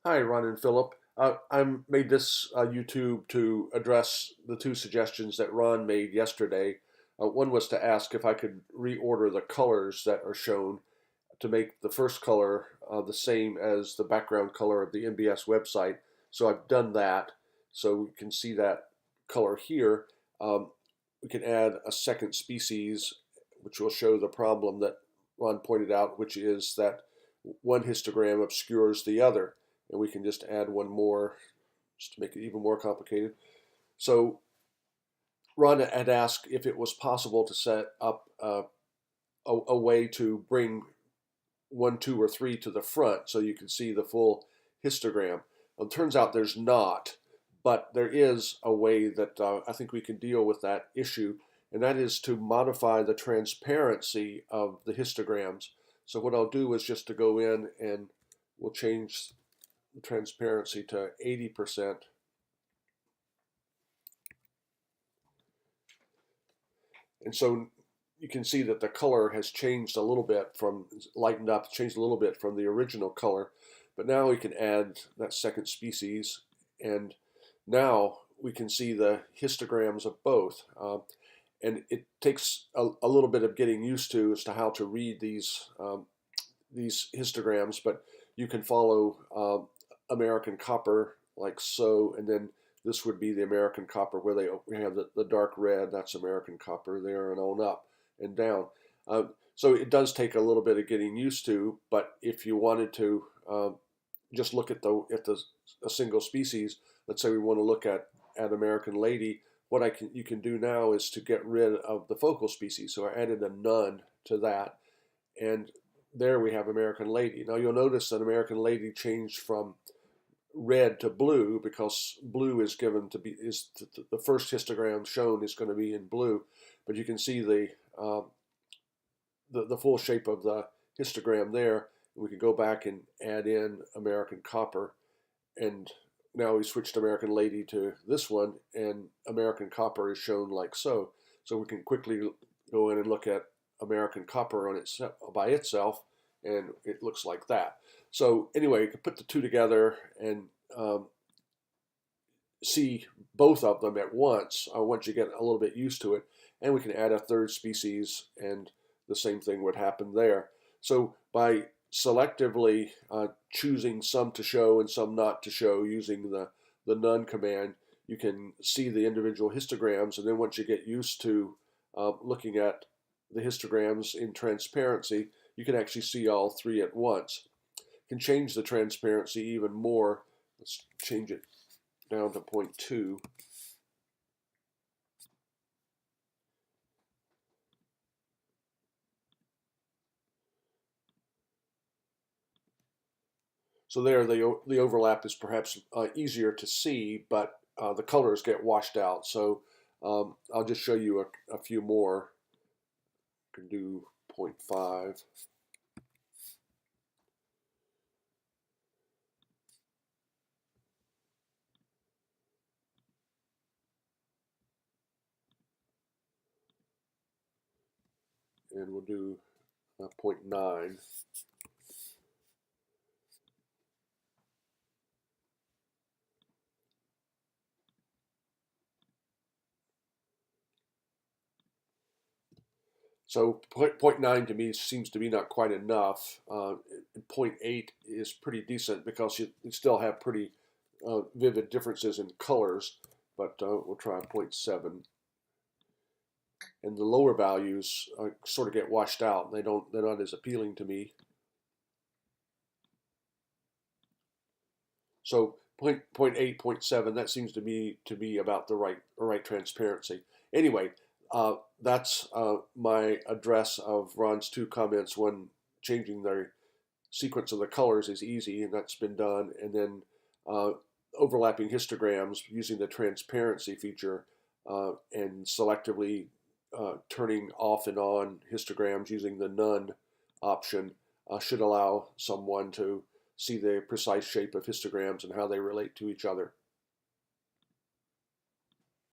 Hi, Ron and Philip. I made this YouTube to address the two suggestions that Ron made yesterday. One was to ask if I could reorder the colors that are shown to make the first color the same as the background color of the MBS website. So I've done that. So we can see that color here. We can add a second species, which will show the problem that Ron pointed out, which is that one histogram obscures the other. And we can just add one more just to make it even more complicated. So Ron had asked if it was possible to set up a way to bring 1, 2, or 3 to the front so you can see the full histogram. Well, it turns out there's not, but there is a way that I think we can deal with that issue, and that is to modify the transparency of the histograms. So what I'll do is just to go in and we'll change the transparency to 80%. And so you can see that the color has changed a little bit from, lightened up, changed a little bit from the original color. But now we can add that second species, and now we can see the histograms of both. And it takes a little bit of getting used to as to how to read these histograms, but you can follow American copper like so, and then this would be the American copper where we have the dark red, that's American copper there, and on up and down. So it does take a little bit of getting used to, but if you wanted to just look at a single species, let's say we want to look at American lady, what you can do now is to get rid of the focal species. So I added a none to that, and there we have American lady. Now you'll notice that American lady changed from red to blue because blue is given to be the first histogram shown is going to be in blue, but you can see the full shape of the histogram there. We can go back and add in American copper, and now we switched American lady to this one, and American copper is shown like so. So we can quickly go in and look at American copper on by itself, and it looks like that. So anyway, you can put the two together and see both of them at once once you get a little bit used to it, and we can add a third species, and the same thing would happen there. So by selectively choosing some to show and some not to show using the none command, you can see the individual histograms, and then once you get used to looking at the histograms in transparency, you can actually see all three at once. You can change the transparency even more. Let's change it down to 0.2. So there, the overlap is perhaps easier to see, but the colors get washed out. So I'll just show you a few more. I can do 0.5. And we'll do 0.9. So 0.9 to me seems to be not quite enough. 0.8 is pretty decent because you still have pretty vivid differences in colors, but we'll try 0.7. And the lower values sort of get washed out. They're not as appealing to me. So 0.8, 0.7, that seems to be about the right transparency. Anyway, that's my address of Ron's two comments. One, changing the sequence of the colors is easy, and that's been done. And then overlapping histograms using the transparency feature and selectively turning off and on histograms using the none option should allow someone to see the precise shape of histograms and how they relate to each other.